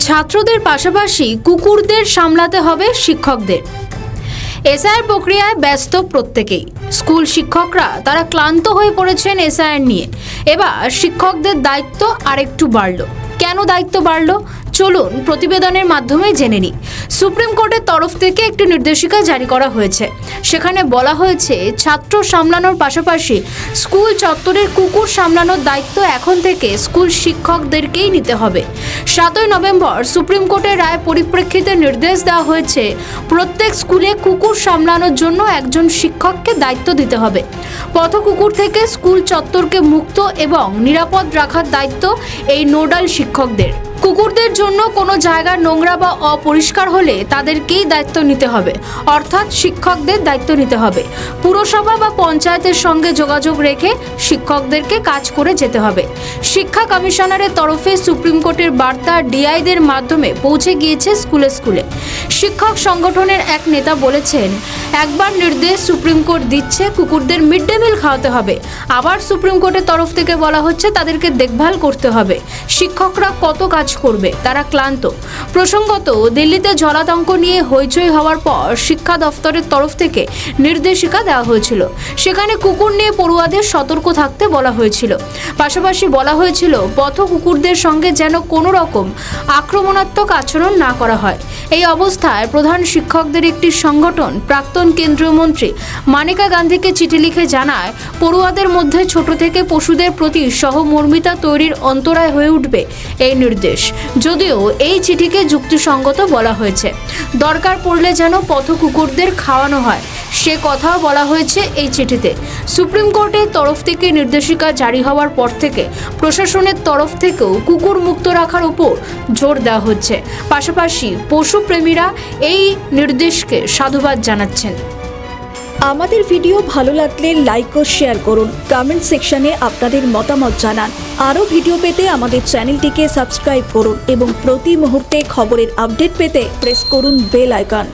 ছাত্রদের পাশাপাশি কুকুরদের সামলাতে হবে শিক্ষকদের। এসআইআর প্রক্রিয়ায় ব্যস্ত প্রত্যেকেই। স্কুল শিক্ষকরা তারা ক্লান্ত হয়ে পড়েছেন এসআইআর নিয়ে। এবার শিক্ষকদের দায়িত্ব আরেকটু বাড়ল। কেন দায়িত্ব বাড়ল চলুন প্রতিবেদনের মাধ্যমে জেনে নিই। সুপ্রিম কোর্টের তরফ থেকে একটি নির্দেশিকা জারি করা হয়েছে। সেখানে বলা হয়েছে ছাত্র সামলানোর পাশাপাশি স্কুল চত্বরের কুকুর সামলানোর দায়িত্ব এখন থেকে স্কুল শিক্ষকদেরকেই নিতে হবে। 7ই নভেম্বর সুপ্রিম কোর্টের রায় পরিপ্রেক্ষিতে নির্দেশ দেওয়া হয়েছে প্রত্যেক স্কুলে কুকুর সামলানোর জন্য একজন শিক্ষককে দায়িত্ব দিতে হবে। পথ কুকুর থেকে স্কুল চত্বরকে মুক্ত এবং নিরাপদ রাখার দায়িত্ব এই নোডাল শিক্ষকদের। কুকুরদের জন্য কোনো জায়গা নোংরা বা অপরিষ্কার হলে তাদেরকেই দায়িত্ব নিতে হবে, অর্থাৎ শিক্ষকদের দায়িত্ব নিতে হবে। পুরসভা বা পঞ্চায়েতের সঙ্গে যোগাযোগ রেখে শিক্ষকদেরকে কাজ করে যেতে হবে। শিক্ষা কমিশনারের তরফে সুপ্রিম কোর্টের বার্তা ডিআইদের মাধ্যমে পৌঁছে গিয়েছে স্কুলে স্কুলে। শিক্ষক সংগঠনের এক নেতা বলেছেন, একবার নির্দেশ সুপ্রিম কোর্ট দিচ্ছে কুকুরদের মিড ডে মিল খাওয়াতে হবে, আবার সুপ্রিম কোর্টের তরফ থেকে বলা হচ্ছে তাদেরকে দেখভাল করতে হবে। শিক্ষকরা কত কাজ করবে, তারা ক্লান্ত। প্রসঙ্গত, দিল্লিতে জলাতঙ্ক নিয়ে হইচই হওয়ার পর শিক্ষা দফতরের তরফ থেকে নির্দেশিকা দেওয়া হয়েছিল। সেখানে কুকুর নিয়ে পড়ুয়াদের সতর্ক থাকতে বলা হয়েছিল। পাশাপাশি বলা হয়েছিল পথ কুকুরদের সঙ্গে যেন কোনো রকম আক্রমণাত্মক আচরণ না করা হয়। এই অবস্থায় প্রধান শিক্ষকদের একটি সংগঠন প্রাক্তন কেন্দ্রীয় মন্ত্রী মানেকা গান্ধীকে চিঠি লিখে জানায়, পড়ুয়াদের মধ্যে ছোট থেকে পশুদের প্রতি সহমর্মিতা তৈরির অন্তরায় হয়ে উঠবে এই নির্দেশ। যদিও এই চিঠিকে যুক্তিসঙ্গত বলা হয়েছে, দরকার পড়লে যেন পথ কুকুরদের খাওয়ানো হয় সে কথাও বলা হয়েছে এই চিঠিতে। সুপ্রিম কোর্টের তরফ থেকে নির্দেশিকা জারি হওয়ার পর থেকে প্রশাসনের তরফ থেকেও কুকুর মুক্ত রাখার উপর জোর দেওয়া হচ্ছে। পাশাপাশি পশুপ্রেমীরা এই নির্দেশকে সাধুবাদ জানাচ্ছেন। আমাদের ভিডিও ভালো লাগলে লাইক ও শেয়ার করুন, কমেন্ট সেকশনে আপনাদের মতামত জানান। আরও ভিডিও পেতে আমাদের চ্যানেলটিকে সাবস্ক্রাইব করুন এবং প্রতি মুহূর্তে খবরের আপডেট পেতে প্রেস করুন বেল আইকন।